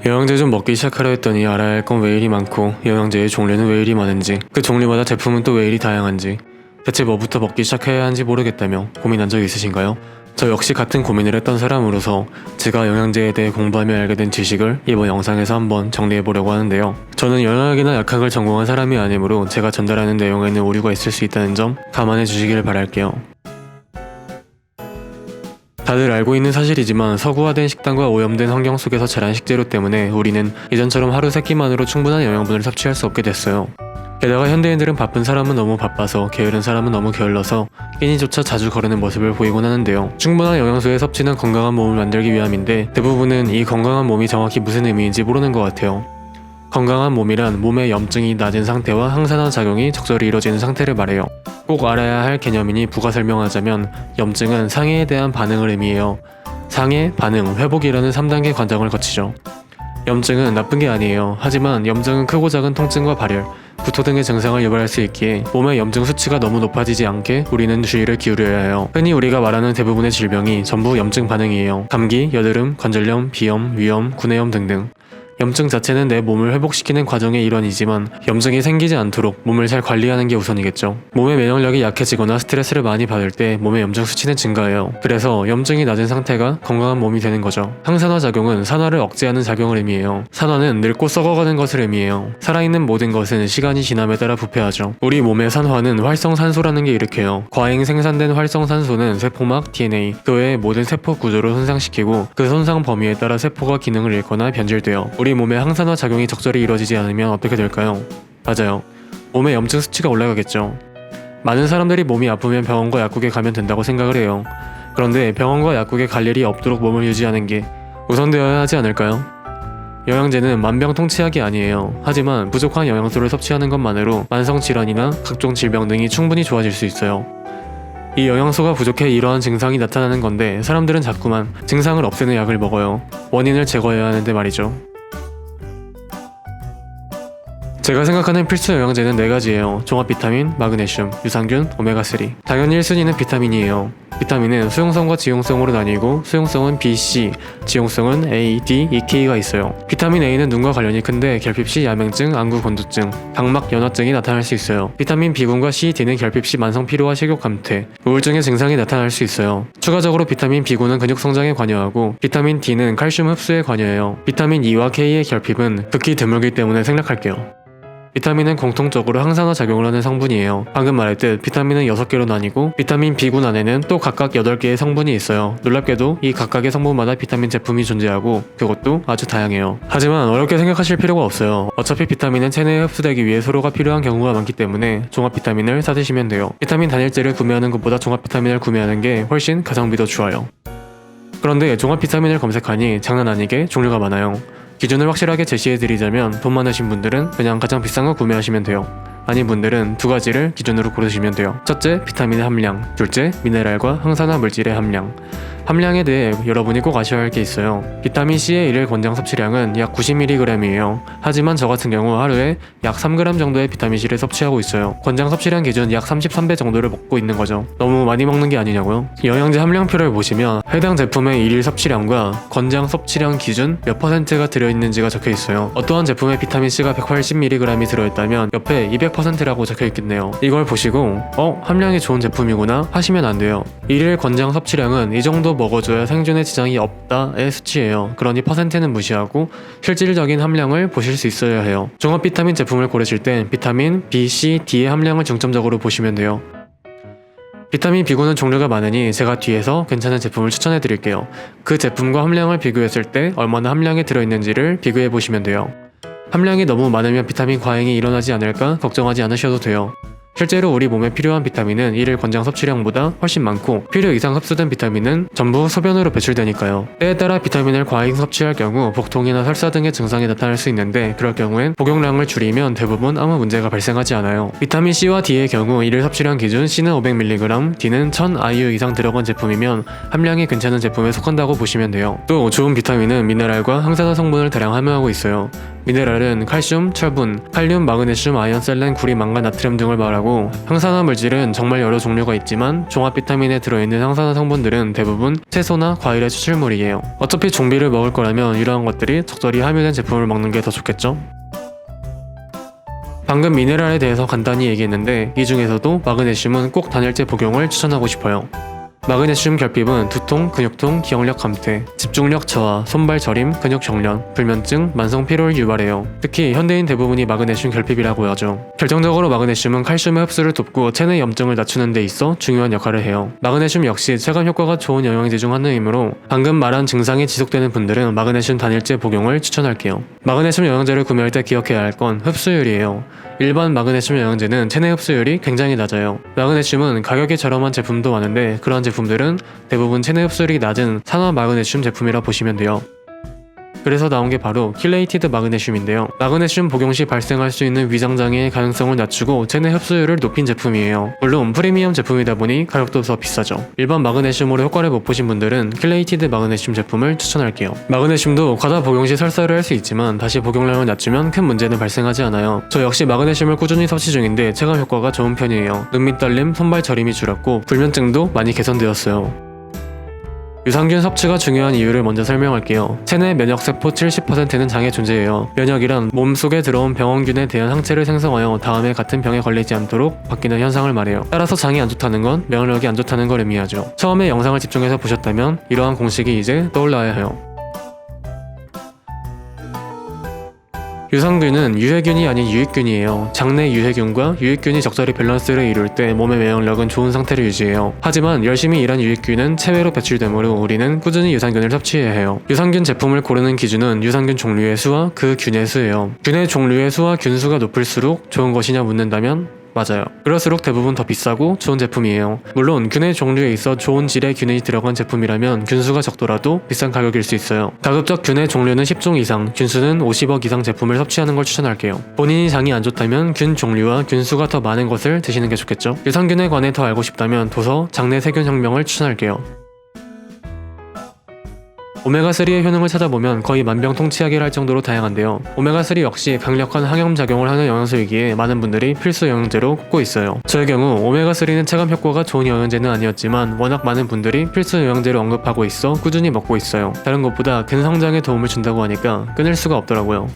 영양제 좀 먹기 시작하려 했더니 알아야 할 건 왜 이리 많고 영양제의 종류는 왜 이리 많은지 그 종류마다 제품은 또 왜 이리 다양한지 대체 뭐부터 먹기 시작해야 하는지 모르겠다며 고민한 적 있으신가요? 저 역시 같은 고민을 했던 사람으로서 제가 영양제에 대해 공부하며 알게 된 지식을 이번 영상에서 한번 정리해보려고 하는데요. 저는 영양학이나 약학을 전공한 사람이 아니므로 제가 전달하는 내용에는 오류가 있을 수 있다는 점 감안해 주시길 바랄게요. 다들 알고 있는 사실이지만 서구화된 식단과 오염된 환경 속에서 자란 식재료 때문에 우리는 예전처럼 하루 3끼만으로 충분한 영양분을 섭취할 수 없게 됐어요. 게다가 현대인들은 바쁜 사람은 너무 바빠서 게으른 사람은 너무 게을러서 끼니조차 자주 거르는 모습을 보이곤 하는데요. 충분한 영양소의 섭취는 건강한 몸을 만들기 위함인데 대부분은 이 건강한 몸이 정확히 무슨 의미인지 모르는 것 같아요. 건강한 몸이란 몸의 염증이 낮은 상태와 항산화 작용이 적절히 이루어지는 상태를 말해요. 꼭 알아야 할 개념이니 부가 설명하자면 염증은 상해에 대한 반응을 의미해요. 상해, 반응, 회복이라는 3단계 과정을 거치죠. 염증은 나쁜 게 아니에요. 하지만 염증은 크고 작은 통증과 발열, 구토 등의 증상을 유발할 수 있기에 몸의 염증 수치가 너무 높아지지 않게 우리는 주의를 기울여야 해요. 흔히 우리가 말하는 대부분의 질병이 전부 염증 반응이에요. 감기, 여드름, 관절염, 비염, 위염, 구내염 등등. 염증 자체는 내 몸을 회복시키는 과정의 일환이지만 염증이 생기지 않도록 몸을 잘 관리하는 게 우선이겠죠. 몸의 면역력이 약해지거나 스트레스를 많이 받을 때 몸의 염증 수치는 증가해요. 그래서 염증이 낮은 상태가 건강한 몸이 되는 거죠. 항산화 작용은 산화를 억제하는 작용을 의미해요. 산화는 늙고 썩어가는 것을 의미해요. 살아있는 모든 것은 시간이 지남에 따라 부패하죠. 우리 몸의 산화는 활성산소라는 게 일으켜요. 과잉 생산된 활성산소는 세포막, DNA, 그 외의 모든 세포 구조를 손상시키고 그 손상 범위에 따라 세포가 기능을 잃거나 변질돼요. 우리 몸의 항산화 작용이 적절히 이루어지지 않으면 어떻게 될까요? 맞아요. 몸의 염증 수치가 올라가겠죠. 많은 사람들이 몸이 아프면 병원과 약국에 가면 된다고 생각을 해요. 그런데 병원과 약국에 갈 일이 없도록 몸을 유지하는 게 우선되어야 하지 않을까요? 영양제는 만병통치약이 아니에요. 하지만 부족한 영양소를 섭취하는 것만으로 만성질환이나 각종 질병 등이 충분히 좋아질 수 있어요. 이 영양소가 부족해 이러한 증상이 나타나는 건데 사람들은 자꾸만 증상을 없애는 약을 먹어요. 원인을 제거해야 하는데 말이죠. 제가 생각하는 필수 영양제는 4가지예요. 종합 비타민, 마그네슘, 유산균, 오메가3. 당연히 1순위는 비타민이에요. 비타민은 수용성과 지용성으로 나뉘고 수용성은 B, C, 지용성은 A, D, E, K가 있어요. 비타민 A는 눈과 관련이 큰데 결핍 시 야맹증, 안구 건두증, 각막 연화증이 나타날 수 있어요. 비타민 B군과 C, D는 결핍 시 만성 피로와 식욕 감퇴, 우울증의 증상이 나타날 수 있어요. 추가적으로 비타민 B군은 근육 성장에 관여하고 비타민 D는 칼슘 흡수에 관여해요. 비타민 E와 K의 결핍은 극히 드물기 때문에 생략할게요. 비타민은 공통적으로 항산화 작용을 하는 성분이에요. 방금 말했듯 비타민은 6개로 나뉘고 비타민 B군 안에는 또 각각 8개의 성분이 있어요. 놀랍게도 이 각각의 성분마다 비타민 제품이 존재하고 그것도 아주 다양해요. 하지만 어렵게 생각하실 필요가 없어요. 어차피 비타민은 체내에 흡수되기 위해 서로가 필요한 경우가 많기 때문에 종합 비타민을 사드시면 돼요. 비타민 단일제를 구매하는 것보다 종합 비타민을 구매하는 게 훨씬 가성비도 좋아요. 그런데 종합 비타민을 검색하니 장난 아니게 종류가 많아요. 기준을 확실하게 제시해드리자면 돈 많으신 분들은 그냥 가장 비싼 거 구매하시면 돼요. 아닌 분들은 2가지를 기준으로 고르시면 돼요. 첫째, 비타민의 함량. 둘째, 미네랄과 항산화 물질의 함량. 함량에 대해 여러분이 꼭 아셔야 할 게 있어요. 비타민C의 일일 권장 섭취량은 약 90mg이에요. 하지만 저 같은 경우 하루에 약 3g 정도의 비타민C를 섭취하고 있어요. 권장 섭취량 기준 약 33배 정도를 먹고 있는 거죠. 너무 많이 먹는 게 아니냐고요? 영양제 함량표를 보시면 해당 제품의 일일 섭취량과 권장 섭취량 기준 몇 %가 들어있는지가 적혀 있어요. 어떠한 제품에 비타민C가 180mg이 들어있다면 옆에 200%라고 적혀 있겠네요. 이걸 보시고 함량이 좋은 제품이구나 하시면 안 돼요. 일일 권장 섭취량은 이 정도 먹어줘야 생존에 지장이 없다의 수치예요. 그러니 퍼센트는 무시하고 실질적인 함량을 보실 수 있어야 해요. 종합 비타민 제품을 고르실 땐 비타민 B, C, D의 함량을 중점적으로 보시면 돼요. 비타민 B군은 종류가 많으니 제가 뒤에서 괜찮은 제품을 추천해 드릴게요. 그 제품과 함량을 비교했을 때 얼마나 함량이 들어있는지를 비교해 보시면 돼요. 함량이 너무 많으면 비타민 과잉이 일어나지 않을까 걱정하지 않으셔도 돼요. 실제로 우리 몸에 필요한 비타민은 일일 권장 섭취량보다 훨씬 많고 필요 이상 흡수된 비타민은 전부 소변으로 배출되니까요. 때에 따라 비타민을 과잉 섭취할 경우 복통이나 설사 등의 증상이 나타날 수 있는데 그럴 경우엔 복용량을 줄이면 대부분 아무 문제가 발생하지 않아요. 비타민 C와 D의 경우 일일 섭취량 기준 C는 500mg, D는 1000IU 이상 들어간 제품이면 함량이 괜찮은 제품에 속한다고 보시면 돼요. 또 좋은 비타민은 미네랄과 항산화 성분을 다량 함유하고 있어요. 미네랄은 칼슘, 철분, 칼륨, 마그네슘, 아연, 셀렌, 구리, 망간, 나트륨 등을 말하고 항산화 물질은 정말 여러 종류가 있지만 종합 비타민에 들어있는 항산화 성분들은 대부분 채소나 과일의 추출물이에요. 어차피 종비를 먹을 거라면 이러한 것들이 적절히 함유된 제품을 먹는 게 더 좋겠죠? 방금 미네랄에 대해서 간단히 얘기했는데 이 중에서도 마그네슘은 꼭 단일제 복용을 추천하고 싶어요. 마그네슘 결핍은 두통, 근육통, 기억력 감퇴, 집중력 저하, 손발 저림, 근육 경련, 불면증, 만성 피로를 유발해요. 특히 현대인 대부분이 마그네슘 결핍이라고 하죠. 결정적으로 마그네슘은 칼슘의 흡수를 돕고 체내 염증을 낮추는 데 있어 중요한 역할을 해요. 마그네슘 역시 체감 효과가 좋은 영양제 중 하나이므로 방금 말한 증상이 지속되는 분들은 마그네슘 단일제 복용을 추천할게요. 마그네슘 영양제를 구매할 때 기억해야 할 건 흡수율이에요. 일반 마그네슘 영양제는 체내 흡수율이 굉장히 낮아요. 마그네슘은 가격이 저렴한 제품도 많은데 그러한 제품들은 대부분 체내 흡수율이 낮은 산화 마그네슘 제품이라 보시면 돼요. 그래서 나온 게 바로 킬레이티드 마그네슘인데요. 마그네슘 복용 시 발생할 수 있는 위장장애의 가능성을 낮추고 체내 흡수율을 높인 제품이에요. 물론 프리미엄 제품이다 보니 가격도 더 비싸죠. 일반 마그네슘으로 효과를 못 보신 분들은 킬레이티드 마그네슘 제품을 추천할게요. 마그네슘도 과다 복용 시 설사를 할 수 있지만 다시 복용량을 낮추면 큰 문제는 발생하지 않아요. 저 역시 마그네슘을 꾸준히 섭취 중인데 체감 효과가 좋은 편이에요. 눈밑 떨림, 손발 저림이 줄었고 불면증도 많이 개선되었어요. 유산균 섭취가 중요한 이유를 먼저 설명할게요. 체내 면역세포 70%는 장에 존재해요. 면역이란 몸속에 들어온 병원균에 대한 항체를 생성하여 다음에 같은 병에 걸리지 않도록 바뀌는 현상을 말해요. 따라서 장이 안 좋다는 건 면역력이 안 좋다는 걸 의미하죠. 처음에 영상을 집중해서 보셨다면 이러한 공식이 이제 떠올라야 해요. 유산균은 유해균이 아닌 유익균이에요. 장내 유해균과 유익균이 적절히 밸런스를 이룰 때 몸의 면역력은 좋은 상태를 유지해요. 하지만 열심히 일한 유익균은 체외로 배출되므로 우리는 꾸준히 유산균을 섭취해야 해요. 유산균 제품을 고르는 기준은 유산균 종류의 수와 그 균의 수예요. 균의 종류의 수와 균수가 높을수록 좋은 것이냐 묻는다면 맞아요. 그럴수록 대부분 더 비싸고 좋은 제품이에요. 물론 균의 종류에 있어 좋은 질의 균이 들어간 제품이라면 균수가 적더라도 비싼 가격일 수 있어요. 가급적 균의 종류는 10종 이상, 균수는 50억 이상 제품을 섭취하는 걸 추천할게요. 본인이 장이 안 좋다면 균 종류와 균수가 더 많은 것을 드시는 게 좋겠죠. 유산균에 관해 더 알고 싶다면 도서 장내 세균 혁명을 추천할게요. 오메가3의 효능을 찾아보면 거의 만병통치약이라 할 정도로 다양한데요. 오메가3 역시 강력한 항염작용을 하는 영양소이기에 많은 분들이 필수 영양제로 꼽고 있어요. 저의 경우 오메가3는 체감 효과가 좋은 영양제는 아니었지만 워낙 많은 분들이 필수 영양제로 언급하고 있어 꾸준히 먹고 있어요. 다른 것보다 근성장에 도움을 준다고 하니까 끊을 수가 없더라고요.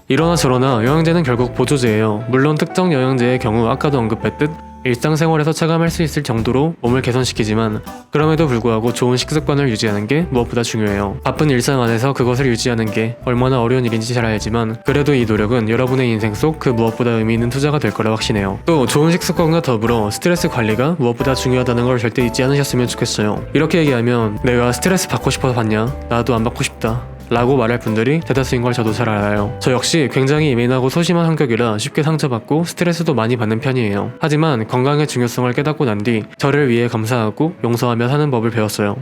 이러나 저러나 영양제는 결국 보조제예요. 물론 특정 영양제의 경우 아까도 언급했듯 일상생활에서 체감할 수 있을 정도로 몸을 개선시키지만 그럼에도 불구하고 좋은 식습관을 유지하는 게 무엇보다 중요해요. 바쁜 일상 안에서 그것을 유지하는 게 얼마나 어려운 일인지 잘 알지만 그래도 이 노력은 여러분의 인생 속 그 무엇보다 의미 있는 투자가 될 거라 확신해요. 또 좋은 식습관과 더불어 스트레스 관리가 무엇보다 중요하다는 걸 절대 잊지 않으셨으면 좋겠어요. 이렇게 얘기하면 내가 스트레스 받고 싶어서 받냐? 나도 안 받고 싶다 라고 말할 분들이 대다수인 걸 저도 잘 알아요. 저 역시 굉장히 예민하고 소심한 성격이라 쉽게 상처받고 스트레스도 많이 받는 편이에요. 하지만 건강의 중요성을 깨닫고 난 뒤 저를 위해 감사하고 용서하며 사는 법을 배웠어요.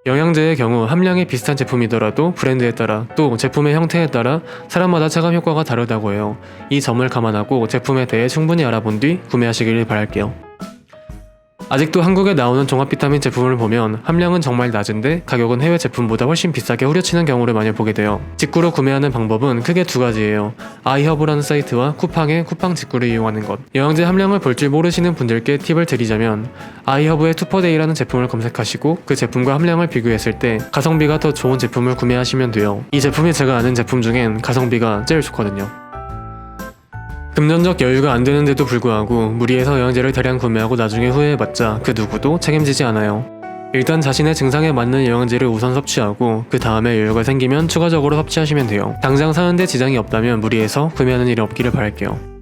영양제의 경우 함량이 비슷한 제품이더라도 브랜드에 따라 또 제품의 형태에 따라 사람마다 체감 효과가 다르다고 해요. 이 점을 감안하고 제품에 대해 충분히 알아본 뒤 구매하시길 바랄게요. 아직도 한국에 나오는 종합 비타민 제품을 보면 함량은 정말 낮은데 가격은 해외 제품보다 훨씬 비싸게 후려치는 경우를 많이 보게 돼요. 직구로 구매하는 방법은 크게 두 가지예요. 아이허브라는 사이트와 쿠팡의 쿠팡 직구를 이용하는 것. 영양제 함량을 볼 줄 모르시는 분들께 팁을 드리자면 아이허브의 투퍼데이라는 제품을 검색하시고 그 제품과 함량을 비교했을 때 가성비가 더 좋은 제품을 구매하시면 돼요. 이 제품이 제가 아는 제품 중엔 가성비가 제일 좋거든요. 금전적 여유가 안 되는데도 불구하고 무리해서 영양제를 대량 구매하고 나중에 후회해봤자 그 누구도 책임지지 않아요. 일단 자신의 증상에 맞는 영양제를 우선 섭취하고 그 다음에 여유가 생기면 추가적으로 섭취하시면 돼요. 당장 사는데 지장이 없다면 무리해서 구매하는 일이 없기를 바랄게요.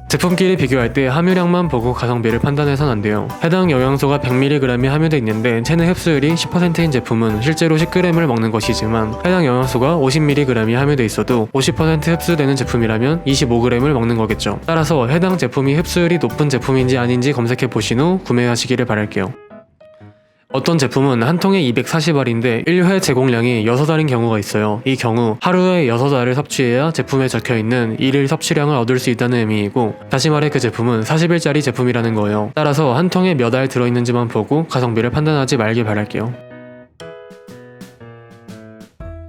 제품끼리 비교할 때 함유량만 보고 가성비를 판단해선 안 돼요. 해당 영양소가 100mg이 함유되어 있는데 체내 흡수율이 10%인 제품은 실제로 10g을 먹는 것이지만 해당 영양소가 50mg이 함유되어 있어도 50% 흡수되는 제품이라면 25g을 먹는 거겠죠. 따라서 해당 제품이 흡수율이 높은 제품인지 아닌지 검색해 보신 후 구매하시기를 바랄게요. 어떤 제품은 한 통에 240알인데 1회 제공량이 6알인 경우가 있어요. 이 경우 하루에 6알을 섭취해야 제품에 적혀있는 1일 섭취량을 얻을 수 있다는 의미이고 다시 말해 그 제품은 40일짜리 제품이라는 거예요. 따라서 한 통에 몇 알 들어있는지만 보고 가성비를 판단하지 말길 바랄게요.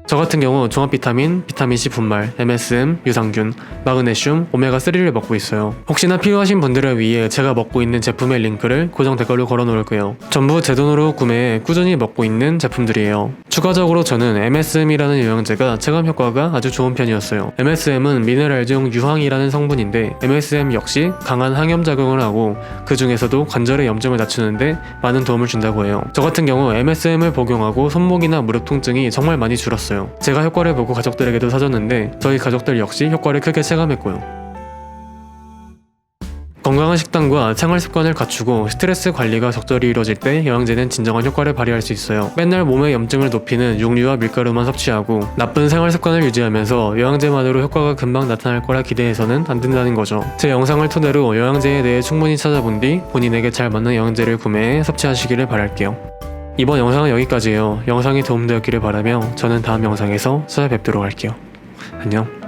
저 같은 경우 종합 비타민, 비타민C 분말, MSM, 유산균, 마그네슘, 오메가3를 먹고 있어요. 혹시나 필요하신 분들을 위해 제가 먹고 있는 제품의 링크를 고정 댓글로 걸어 놓을게요. 전부 제 돈으로 구매해 꾸준히 먹고 있는 제품들이에요. 추가적으로 저는 MSM이라는 영양제가 체감 효과가 아주 좋은 편이었어요. MSM은 미네랄 중 유황이라는 성분인데 MSM 역시 강한 항염 작용을 하고 그 중에서도 관절의 염증을 낮추는데 많은 도움을 준다고 해요. 저 같은 경우 MSM을 복용하고 손목이나 무릎 통증이 정말 많이 줄었어요. 제가 효과를 보고 가족들에게도 사줬는데 저희 가족들 역시 효과를 크게 체감했고요. 건강한 식단과 생활 습관을 갖추고 스트레스 관리가 적절히 이루어질 때 영양제는 진정한 효과를 발휘할 수 있어요. 맨날 몸의 염증을 높이는 육류와 밀가루만 섭취하고 나쁜 생활 습관을 유지하면서 영양제만으로 효과가 금방 나타날 거라 기대해서는 안 된다는 거죠. 제 영상을 토대로 영양제에 대해 충분히 찾아본 뒤 본인에게 잘 맞는 영양제를 구매해 섭취하시기를 바랄게요. 이번 영상은 여기까지예요. 영상이 도움되었기를 바라며 저는 다음 영상에서 찾아뵙도록 할게요. 안녕.